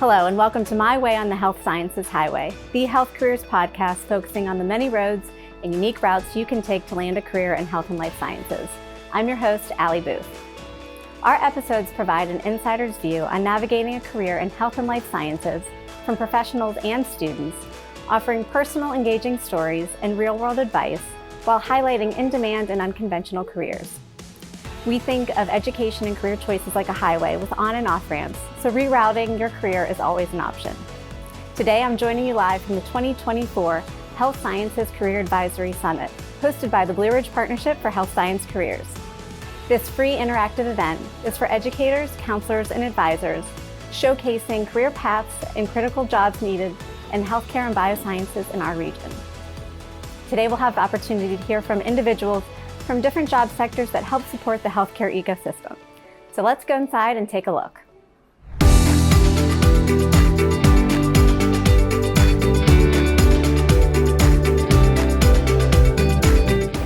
Hello and welcome to My Way on the Health Sciences Highway, the health careers podcast focusing on the many roads and unique routes you can take to land a career in health and life sciences. I'm your host, Allie Booth. Our episodes provide an insider's view on navigating a career in health and life sciences from professionals and students, offering personal, engaging stories and real-world advice while highlighting in-demand and unconventional careers. We think of education and career choices like a highway with on and off ramps, so rerouting your career is always an option. Today, I'm joining you live from the 2024 Health Sciences Career Advisory Summit, hosted by the Blue Ridge Partnership for Health Science Careers. This free interactive event is for educators, counselors, and advisors, showcasing career paths and critical jobs needed in healthcare and biosciences in our region. Today, we'll have the opportunity to hear from individuals from different job sectors that help support the healthcare ecosystem. So let's go inside and take a look.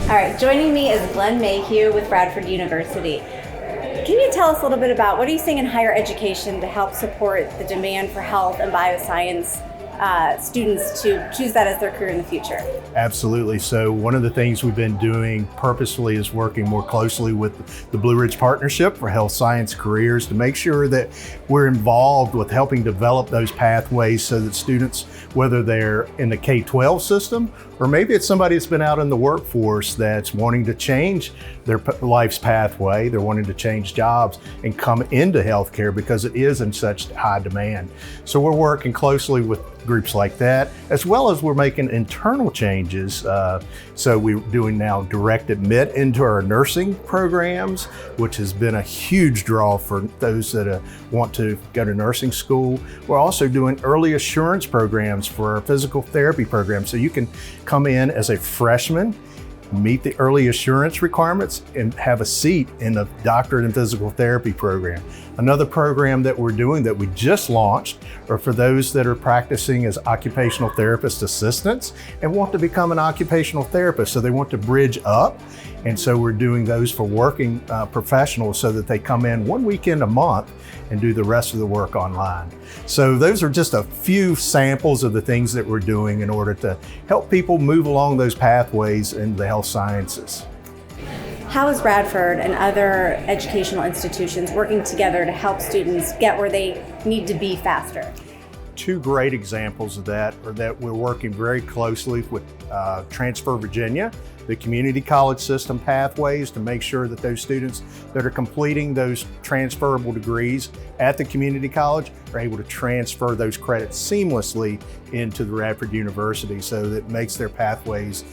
All right, joining me is Glen Mayhew with Radford University. Can you tell us a little bit about what are you seeing in higher education to help support the demand for health and bioscience students to choose that as their career in the future? Absolutely. So one of the things we've been doing purposefully is working more closely with the Blue Ridge Partnership for Health Science Careers to make sure that we're involved with helping develop those pathways so that students, whether they're in the K-12 system or maybe it's somebody that's been out in the workforce that's wanting to change their life's pathway, they're wanting to change jobs and come into healthcare because it is in such high demand. So we're working closely with groups like that, as well as we're making internal changes. So we're doing now direct admit into our nursing programs, which has been a huge draw for those that want to go to nursing school. We're also doing early assurance programs for our physical therapy program. So you can come in as a freshman, meet the early assurance requirements, and have a seat in the doctorate in physical therapy program. Another program that we're doing that we just launched are for those that are practicing as occupational therapist assistants and want to become an occupational therapist. So they want to bridge up. And so we're doing those for working professionals so that they come in one weekend a month and do the rest of the work online. So those are just a few samples of the things that we're doing in order to help people move along those pathways in the health sciences. How is Radford and other educational institutions working together to help students get where they need to be faster? Two great examples of that are that we're working very closely with Transfer Virginia, the community college system pathways, to make sure that those students that are completing those transferable degrees at the community college are able to transfer those credits seamlessly into the Radford University, so that it makes their pathways,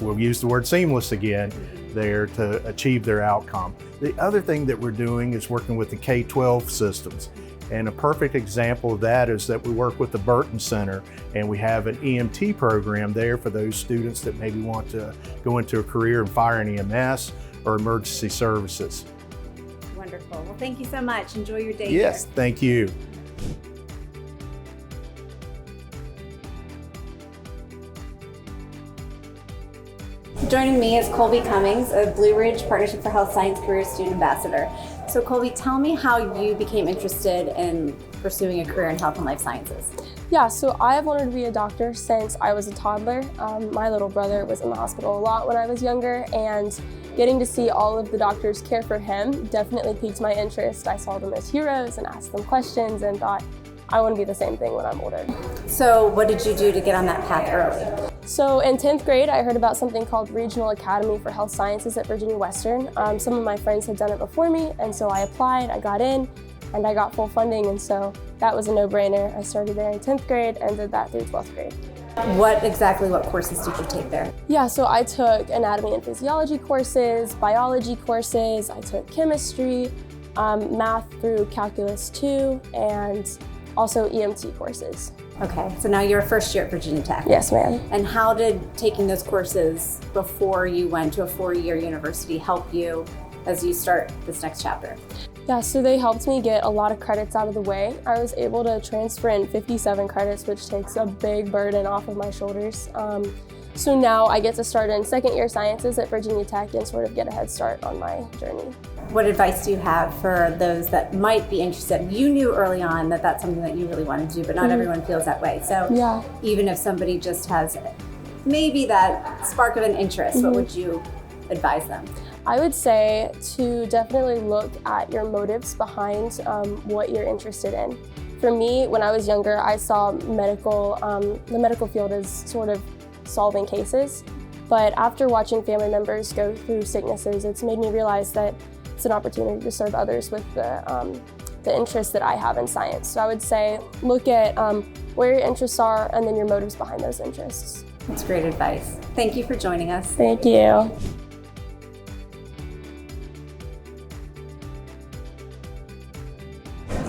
we'll use the word seamless again, there to achieve their outcome. The other thing that we're doing is working with the K-12 systems. And a perfect example of that is that we work with the Burch Center, and we have an EMT program there for those students that maybe want to go into a career in fire and EMS or emergency services. Wonderful. Well, thank you so much. Enjoy your day. Yes, here. Thank you. Joining me is Colby Cummings, a Blue Ridge Partnership for Health Science Careers Student Ambassador. So Colby, tell me how you became interested in pursuing a career in health and life sciences. Yeah, so I have wanted to be a doctor since I was a toddler. My little brother was in the hospital a lot when I was younger, and getting to see all of the doctors care for him definitely piqued my interest. I saw them as heroes and asked them questions and thought, I want to be the same thing when I'm older. So what did you do to get on that path early? So in 10th grade, I heard about something called Regional Academy for Health Sciences at Virginia Western. Some of my friends had done it before me, and so I applied, I got in, and I got full funding, and so that was a no-brainer. I started there in 10th grade and did that through 12th grade. What courses did you take there? Yeah, so I took anatomy and physiology courses, biology courses, I took chemistry, math through calculus 2, and also EMT courses. Okay, so now you're a first year at Virginia Tech. Yes, ma'am. And how did taking those courses before you went to a 4-year university help you as you start this next chapter? Yeah, so they helped me get a lot of credits out of the way. I was able to transfer in 57 credits, which takes a big burden off of my shoulders. So now I get to start in second year sciences at Virginia Tech and sort of get a head start on my journey. what advice do you have for those that might be interested? You knew early on that that's something that you really wanted to do, but not everyone feels that way. So even if somebody just has maybe that spark of an interest, what would you advise them? I would say to definitely look at your motives behind what you're interested in. For me, when I was younger, I saw the medical field as sort of solving cases. But after watching family members go through sicknesses, it's made me realize that it's an opportunity to serve others with the interests that I have in science. So I would say look at where your interests are and then your motives behind those interests. That's great advice. Thank you for joining us. Thank you.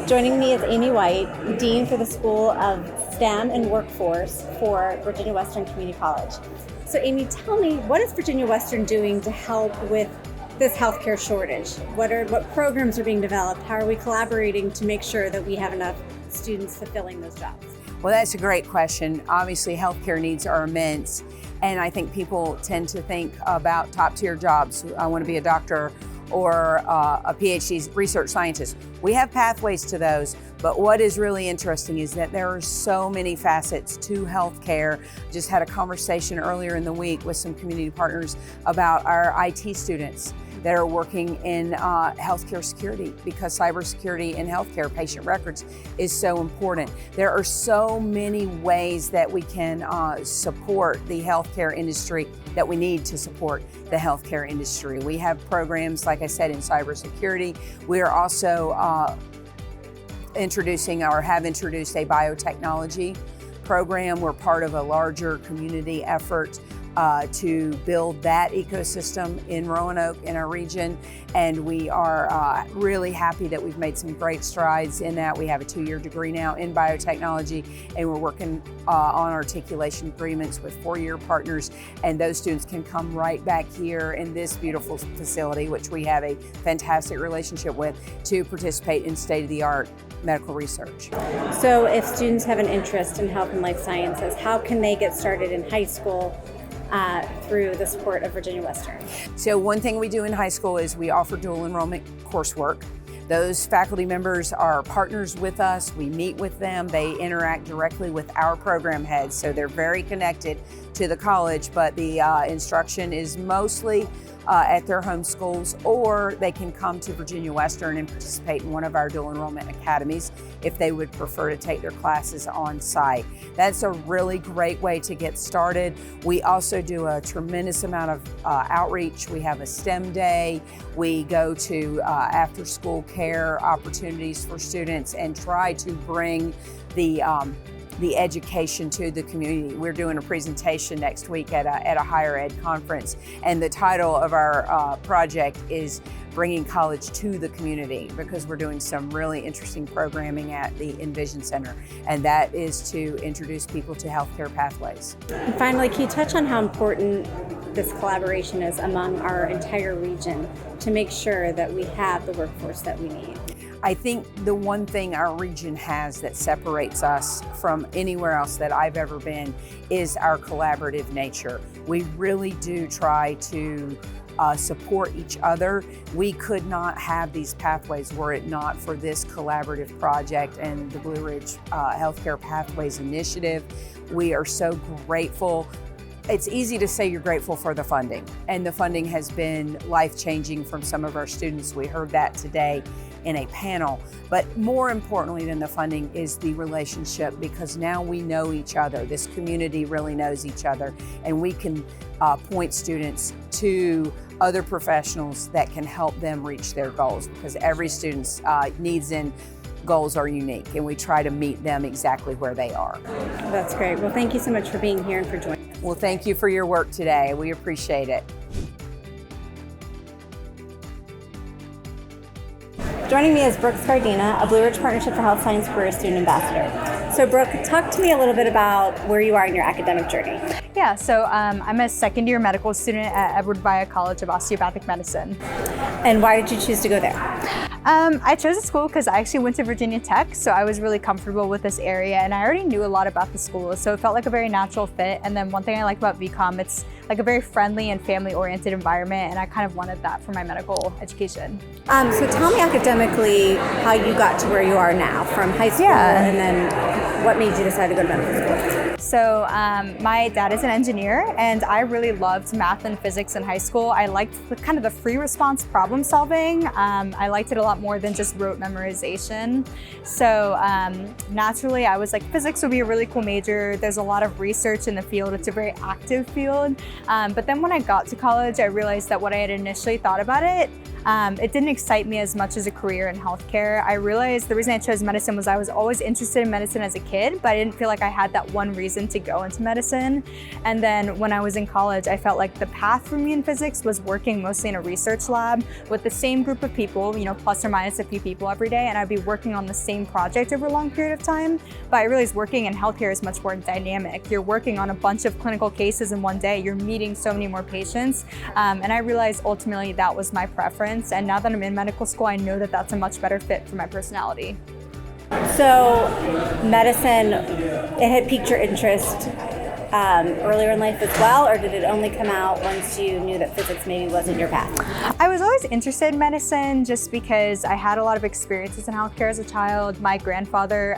Joining me is Amy White, Dean for the School of STEM and Workforce for Virginia Western Community College. So Amy, tell me, what is Virginia Western doing to help with this healthcare shortage? What programs are being developed? How are we collaborating to make sure that we have enough students fulfilling those jobs? Well, that's a great question. Obviously, healthcare needs are immense, and I think people tend to think about top-tier jobs. I want to be a doctor or a PhD research scientist. We have pathways to those, but what is really interesting is that there are so many facets to healthcare. Just had a conversation earlier in the week with some community partners about our IT students that are working in healthcare security, because cybersecurity in healthcare patient records is so important. There are so many ways that we can support the healthcare industry, that we need to support the healthcare industry. We have programs, like I said, in cybersecurity. We are also introducing or have introduced a biotechnology program. We're part of a larger community effort to build that ecosystem in Roanoke, in our region. And we are really happy that we've made some great strides in that. We have a 2-year degree now in biotechnology, and we're working on articulation agreements with 4-year partners. And those students can come right back here in this beautiful facility, which we have a fantastic relationship with, to participate in state-of-the-art medical research. So if students have an interest in health and life sciences, how can they get started in high school through the support of Virginia Western? So one thing we do in high school is we offer dual enrollment coursework. Those faculty members are partners with us. We meet with them. They interact directly with our program heads, so they're very connected to the college, but the instruction is mostly at their home schools, or they can come to Virginia Western and participate in one of our dual enrollment academies if they would prefer to take their classes on site. That's a really great way to get started. We also do a tremendous amount of outreach. We have a STEM day. We go to after school care opportunities for students and try to bring the education to the community. We're doing a presentation next week at a higher ed conference, and the title of our project is Bringing College to the Community, because we're doing some really interesting programming at the Envision Center, and that is to introduce people to healthcare pathways. And finally, can you touch on how important this collaboration is among our entire region to make sure that we have the workforce that we need? I think the one thing our region has that separates us from anywhere else that I've ever been is our collaborative nature. We really do try to support each other. We could not have these pathways were it not for this collaborative project and the Blue Ridge Healthcare Pathways Initiative. We are so grateful. It's easy to say you're grateful for the funding, and the funding has been life-changing from some of our students. We heard that today in a panel, but more importantly than the funding is the relationship, because now we know each other. This community really knows each other, and we can point students to other professionals that can help them reach their goals, because every student's needs and goals are unique, and we try to meet them exactly where they are. That's great. Well, thank you so much for being here and for joining us. Well, thank you for your work today. We appreciate it. Joining me is Brooke Scardina, a Blue Ridge Partnership for Health Science Career Student Ambassador. So Brooke, talk to me a little bit about where you are in your academic journey. Yeah, so I'm a second-year medical student at Edward Via College of Osteopathic Medicine. And why did you choose to go there? I chose the school because I actually went to Virginia Tech, so I was really comfortable with this area, and I already knew a lot about the school, so it felt like a very natural fit. And then one thing I like about VCOM, it's like a very friendly and family-oriented environment, and I kind of wanted that for my medical education. So tell me academically how you got to where you are now from high school, and then what made you decide to go to medical school? So my dad is an engineer, and I really loved math and physics in high school. I liked kind of the free response problem solving. I liked it a lot more than just rote memorization. So naturally, I was like, physics would be a really cool major. There's a lot of research in the field. It's a very active field. But then when I got to college, I realized that what I had initially thought about it didn't excite me as much as a career in healthcare. I realized the reason I chose medicine was I was always interested in medicine as a kid, but I didn't feel like I had that one reason to go into medicine. And then when I was in college, I felt like the path for me in physics was working mostly in a research lab with the same group of people, plus or minus a few people every day, and I'd be working on the same project over a long period of time. But I realized working in healthcare is much more dynamic. You're working on a bunch of clinical cases in one day. You're meeting so many more patients. And I realized ultimately that was my preference. And now that I'm in medical school, I know that that's a much better fit for my personality. So medicine, it had piqued your interest earlier in life as well, or did it only come out once you knew that physics maybe wasn't your path? I was always interested in medicine just because I had a lot of experiences in healthcare as a child. My grandfather,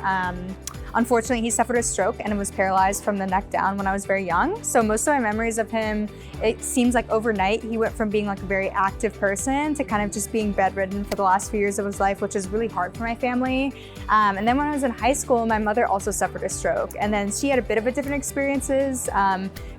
unfortunately, he suffered a stroke and was paralyzed from the neck down when I was very young. So most of my memories of him, it seems like overnight, he went from being like a very active person to kind of just being bedridden for the last few years of his life, which is really hard for my family. And then when I was in high school, my mother also suffered a stroke. And then she had a bit of a different experiences.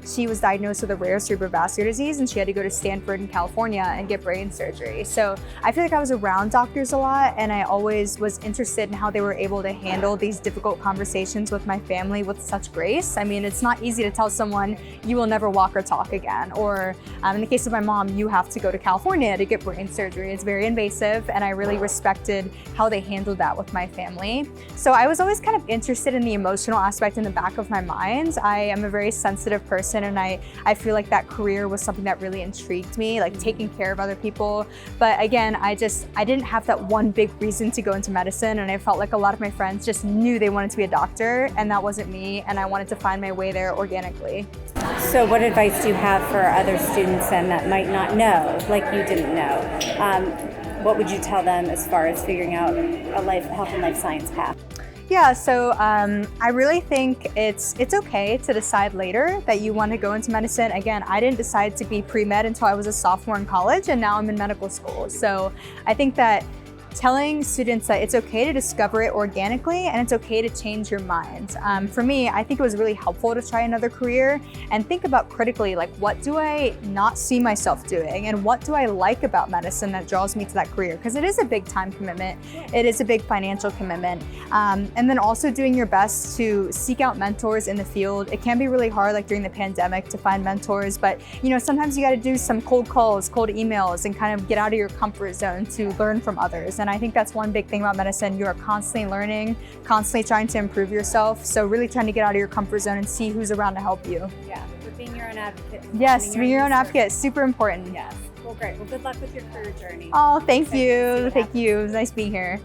She was diagnosed with a rare cerebrovascular disease, and she had to go to Stanford in California and get brain surgery. So I feel like I was around doctors a lot, and I always was interested in how they were able to handle these difficult conversations with my family with such grace. I mean, it's not easy to tell someone you will never walk or talk again, or in the case of my mom, you have to go to California to get brain surgery. It's very invasive, and I really respected how they handled that with my family. So I was always kind of interested in the emotional aspect in the back of my mind. I am a very sensitive person, and I feel like that career was something that really intrigued me, like taking care of other people. But again, I didn't have that one big reason to go into medicine, and I felt like a lot of my friends just knew they wanted to be a doctor, and that wasn't me, and I wanted to find my way there organically. So what advice do you have for other students then that might not know, like you didn't know? What would you tell them as far as figuring out a health and life science path? Yeah, so I really think it's okay to decide later that you want to go into medicine. Again, I didn't decide to be pre-med until I was a sophomore in college, and now I'm in medical school. So I think that telling students that it's okay to discover it organically and it's okay to change your mind. For me, I think it was really helpful to try another career and think about critically, like, what do I not see myself doing, and what do I like about medicine that draws me to that career? Because it is a big time commitment. It is a big financial commitment. And then also doing your best to seek out mentors in the field. It can be really hard, like during the pandemic, to find mentors, but sometimes you got to do some cold calls, cold emails, and kind of get out of your comfort zone to learn from others. And I think that's one big thing about medicine. You are constantly learning, constantly trying to improve yourself. So really trying to get out of your comfort zone and see who's around to help you. Yeah, for being your own advocate. Yes, being your own advocate, super important. Yes. Well, great. Well, good luck with your career journey. Oh, thank you. Thank you. It was nice being here.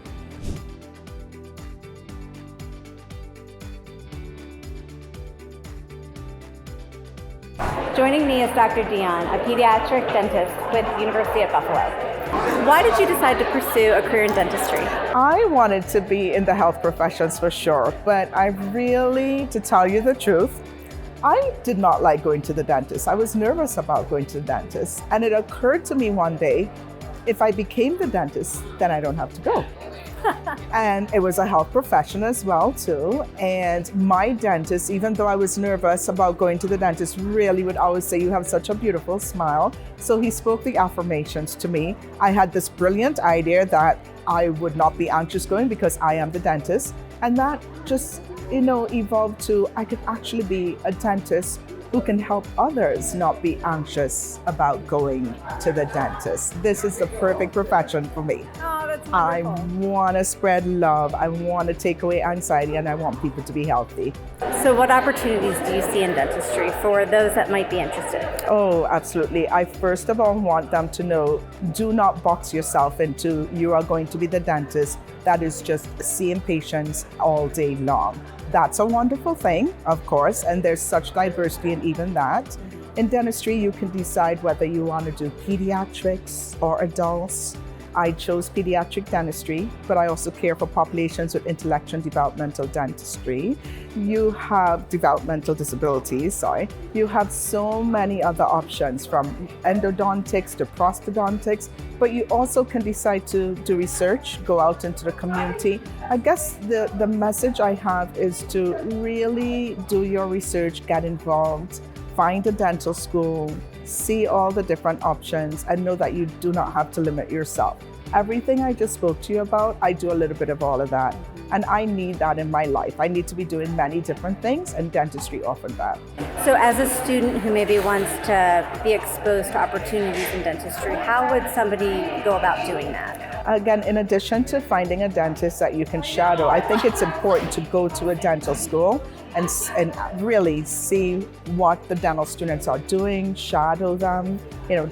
Joining me is Dr. Dian, a pediatric dentist with the University of Buffalo. Why did you decide to pursue a career in dentistry? I wanted to be in the health professions for sure, but I really, to tell you the truth, I did not like going to the dentist. I was nervous about going to the dentist. And it occurred to me one day, if I became the dentist, then I don't have to go. And it was a health profession as well too. And my dentist, even though I was nervous about going to the dentist, really would always say, "You have such a beautiful smile." So he spoke the affirmations to me. I had this brilliant idea that I would not be anxious going because I am the dentist. And that just, evolved to I could actually be a dentist who can help others not be anxious about going to the dentist. This is the perfect profession for me. Oh, that's I wonderful. want to spread love. I want to take away anxiety, and I want people to be healthy. So what opportunities do you see in dentistry for those that might be interested? Oh, absolutely. I first of all want them to know, do not box yourself into you are going to be the dentist that is just seeing patients all day long. That's a wonderful thing, of course, and there's such diversity in even that. In dentistry, you can decide whether you want to do pediatrics or adults. I chose pediatric dentistry, but I also care for populations with intellectual and developmental dentistry. You have developmental disabilities, You have so many other options from endodontics to prosthodontics, but you also can decide to do research, go out into the community. I guess the message I have is to really do your research, get involved, find a dental school, see all the different options, and know that you do not have to limit yourself. Everything I just spoke to you about, I do a little bit of all of that. And I need that in my life. I need to be doing many different things, and dentistry offered that. So as a student who maybe wants to be exposed to opportunities in dentistry, how would somebody go about doing that? Again, in addition to finding a dentist that you can shadow, I think it's important to go to a dental school and really see what the dental students are doing, shadow them,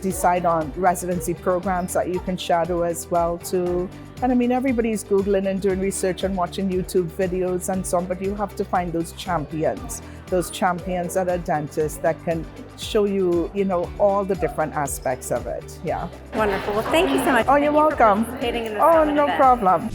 decide on residency programs that you can shadow as well too. And I mean, everybody's Googling and doing research and watching YouTube videos and so on, but you have to find those champions that are dentists that can show you, all the different aspects of it. Yeah. Wonderful. Well, thank you so much. Oh, you're welcome. For participating in this Oh, summit no event. problem.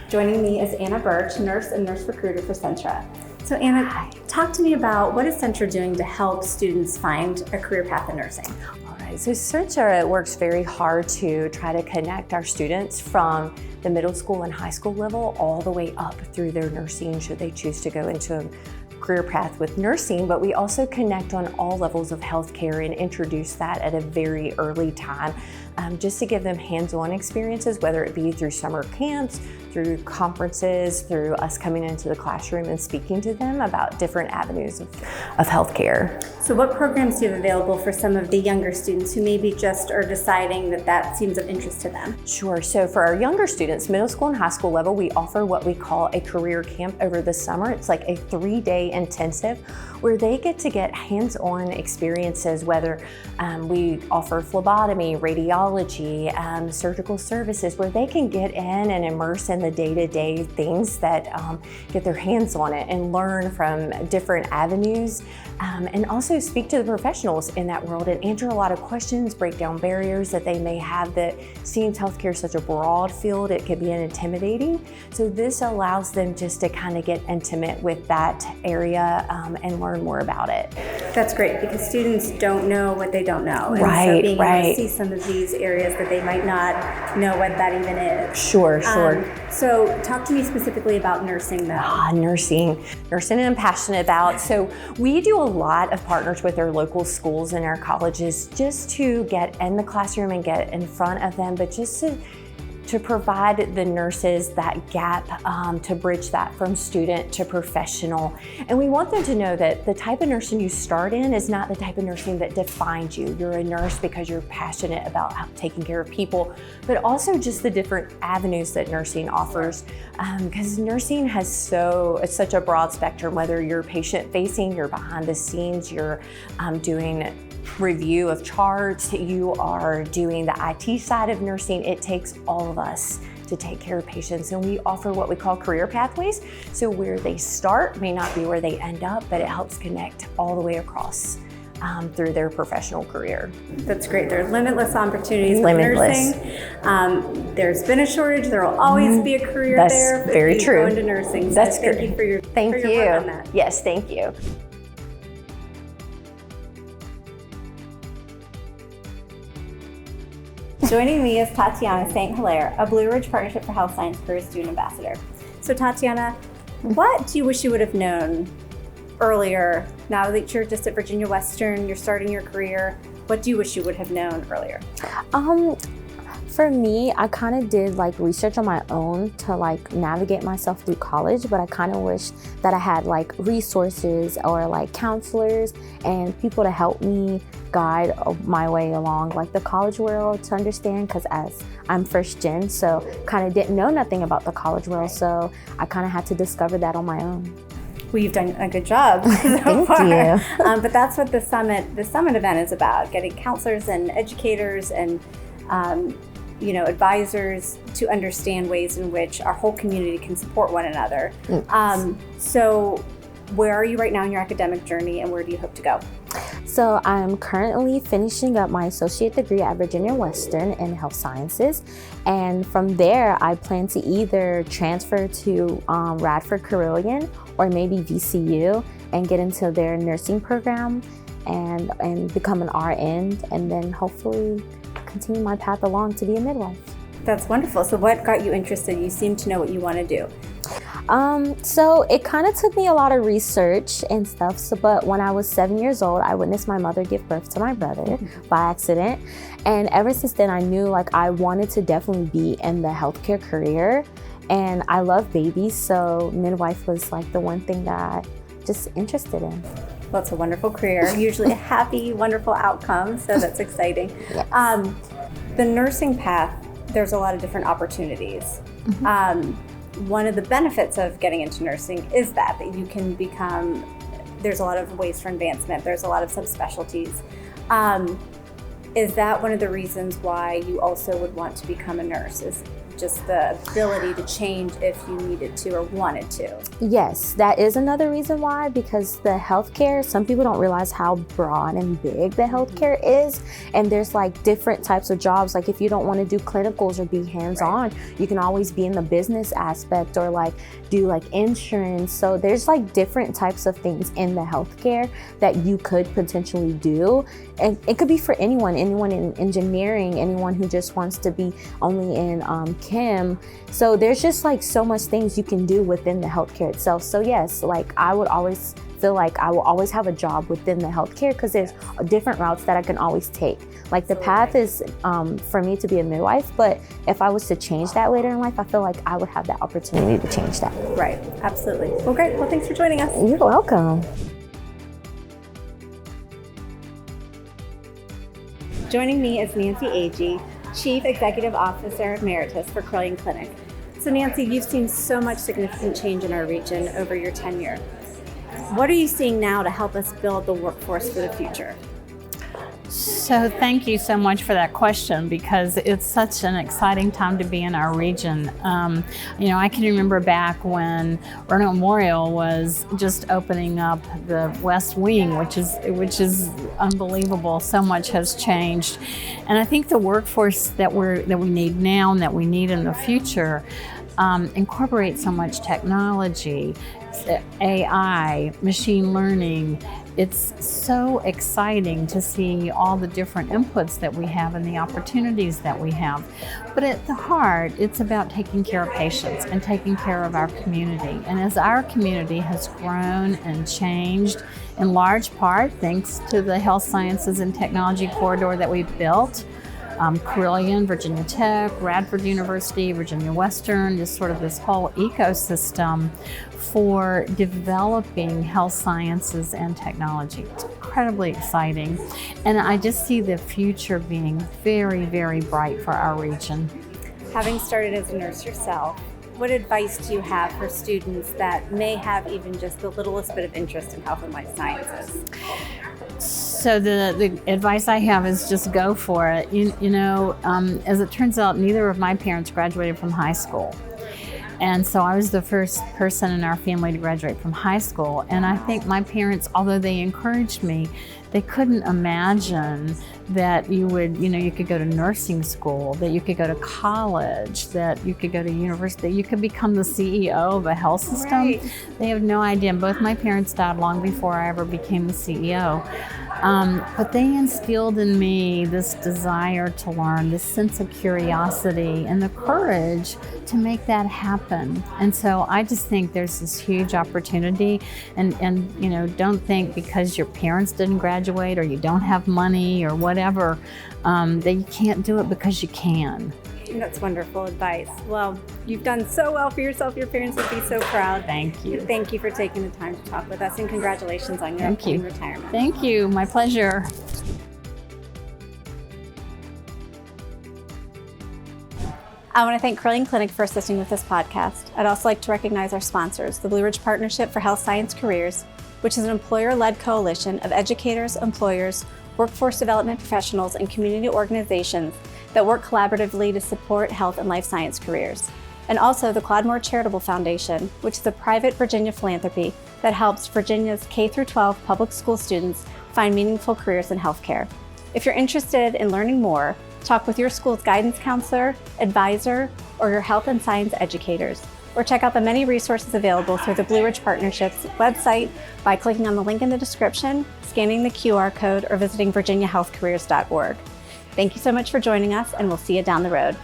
Joining me is Anna Burch, nurse and nurse recruiter for Centra. So Anna, talk to me about what is Centra doing to help students find a career path in nursing? All right, so Centra works very hard to try to connect our students from the middle school and high school level all the way up through their nursing should they choose to go into a career path with nursing, but we also connect on all levels of healthcare and introduce that at a very early time, just to give them hands-on experiences, whether it be through summer camps, through conferences, through us coming into the classroom and speaking to them about different avenues of healthcare. So what programs do you have available for some of the younger students who maybe just are deciding that seems of interest to them? Sure, so for our younger students, middle school and high school level, we offer what we call a career camp over the summer. It's like a 3-day intensive where they get to get hands-on experiences, whether we offer phlebotomy, radiology, surgical services, where they can get in and immerse in the day-to-day things that get their hands on it and learn from different avenues, and also speak to the professionals in that world and answer a lot of questions, break down barriers that they may have, that seems healthcare is such a broad field, it can be intimidating. So this allows them just to kind of get intimate with that area and learn more about it. That's great, because students don't know what they don't know. And Right, so being able right. to see some of these areas that they might not know what that even is. Sure. So talk to me specifically about nursing though. Nursing I'm passionate about. So we do a lot of partners with our local schools and our colleges just to get in the classroom and get in front of them, but just to provide the nurses that gap, to bridge that from student to professional. And we want them to know that the type of nursing you start in is not the type of nursing that defines you. You're a nurse because you're passionate about taking care of people, but also just the different avenues that nursing offers. Because nursing has it's such a broad spectrum, whether you're patient facing, you're behind the scenes, you're doing review of charts, you are doing the IT side of nursing. It takes all of us to take care of patients, and we offer what we call career pathways. So where they start may not be where they end up, but it helps connect all the way across through their professional career. That's great. There are limitless opportunities Limitless. with nursing. There's been a shortage. There will always be a career That's there. very if you true. Go into nursing. So That's thank great. you for your Thank for you. your work on that. Yes, thank you. Joining me is Tatiana St. Hilaire, a Blue Ridge Partnership for Health Science Career Student Ambassador. So Tatiana, what do you wish you would have known earlier? Now that you're just at Virginia Western, you're starting your career, what do you wish you would have known earlier? For me, I kind of did research on my own to navigate myself through college, but I kind of wish that I had resources or counselors and people to help me guide my way along the college world to understand, because as I'm first gen, so kind of didn't know nothing about the college world, so I kind of had to discover that on my own. Well, you've done a good job so Thank far. you. But that's what the summit event is about, getting counselors and educators and advisors to understand ways in which our whole community can support one another. So where are you right now in your academic journey, and where do you hope to go? So I'm currently finishing up my associate degree at Virginia Western in health sciences. And from there, I plan to either transfer to Radford Carilion or maybe VCU and get into their nursing program and become an RN, and then hopefully continue my path along to be a midwife. That's wonderful. So what got you interested? You seem to know what you want to do. So it kind of took me a lot of research and stuff. But when I was 7 years old, I witnessed my mother give birth to my brother by accident. And ever since then, I knew I wanted to definitely be in the healthcare career. And I love babies, so midwife was the one thing that I'm just interested in. Well, it's a wonderful career, usually a happy, wonderful outcome, so that's exciting. Yes. The nursing path, there's a lot of different opportunities. One of the benefits of getting into nursing is that you can there's a lot of ways for advancement, there's a lot of subspecialties. Is that one of the reasons why you also would want to become a nurse, is just the ability to change if you needed to or wanted to? Yes, that is another reason why, because the healthcare, some people don't realize how broad and big the healthcare is. And there's different types of jobs. If you don't want to do clinicals or be hands-on, you can always be in the business aspect or do insurance. So there's different types of things in the healthcare that you could potentially do. And it could be for anyone in engineering, anyone who just wants to be only in chem. So there's just so much things you can do within the healthcare itself. So yes, I would always feel I will always have a job within the healthcare because there's different routes that I can always take. The path is for me to be a midwife, but if I was to change that later in life, I feel I would have that opportunity to change that. Right, absolutely. Well, great. Well, thanks for joining us. You're welcome. Joining me is Nancy Agee, Chief Executive Officer Emeritus for Carilion Clinic. So Nancy, you've seen so much significant change in our region over your tenure. What are you seeing now to help us build the workforce for the future? So thank you so much for that question, because it's such an exciting time to be in our region. I can remember back when Vernon Memorial was just opening up the West Wing, which is unbelievable. So much has changed, and I think the workforce that we need now and that we need in the future incorporates so much technology, AI, machine learning. It's so exciting to see all the different inputs that we have and the opportunities that we have. But at the heart, it's about taking care of patients and taking care of our community. And as our community has grown and changed, in large part thanks to the health sciences and technology corridor that we've built, Carilion, Virginia Tech, Radford University, Virginia Western, just sort of this whole ecosystem for developing health sciences and technology. It's incredibly exciting. And I just see the future being very, very bright for our region. Having started as a nurse yourself, what advice do you have for students that may have even just the littlest bit of interest in health and life sciences? So the advice I have is just go for it. As it turns out, neither of my parents graduated from high school. And so I was the first person in our family to graduate from high school. And I think my parents, although they encouraged me, they couldn't imagine that you could go to nursing school, that you could go to college, that you could go to university, you could become the CEO of a health system. Right. They have no idea. And both my parents died long before I ever became the CEO. But they instilled in me this desire to learn, this sense of curiosity and the courage to make that happen. And so I just think there's this huge opportunity, and don't think because your parents didn't graduate or you don't have money or whatever, that you can't do it, because you can. That's wonderful advice. Well, you've done so well for yourself. Your parents would be so proud. Thank you. Thank you for taking the time to talk with us, and congratulations on your upcoming retirement. Thank you. My pleasure. I want to thank Carilion Clinic for assisting with this podcast. I'd also like to recognize our sponsors, the Blue Ridge Partnership for Health Science Careers, which is an employer-led coalition of educators, employers, workforce development professionals, and community organizations that work collaboratively to support health and life science careers. And also the Claude Charitable Foundation, which is a private Virginia philanthropy that helps Virginia's K-12 public school students find meaningful careers in healthcare. If you're interested in learning more, talk with your school's guidance counselor, advisor, or your health and science educators, or check out the many resources available through the Blue Ridge Partnership's website by clicking on the link in the description, scanning the QR code, or visiting virginiahealthcareers.org. Thank you so much for joining us, and we'll see you down the road.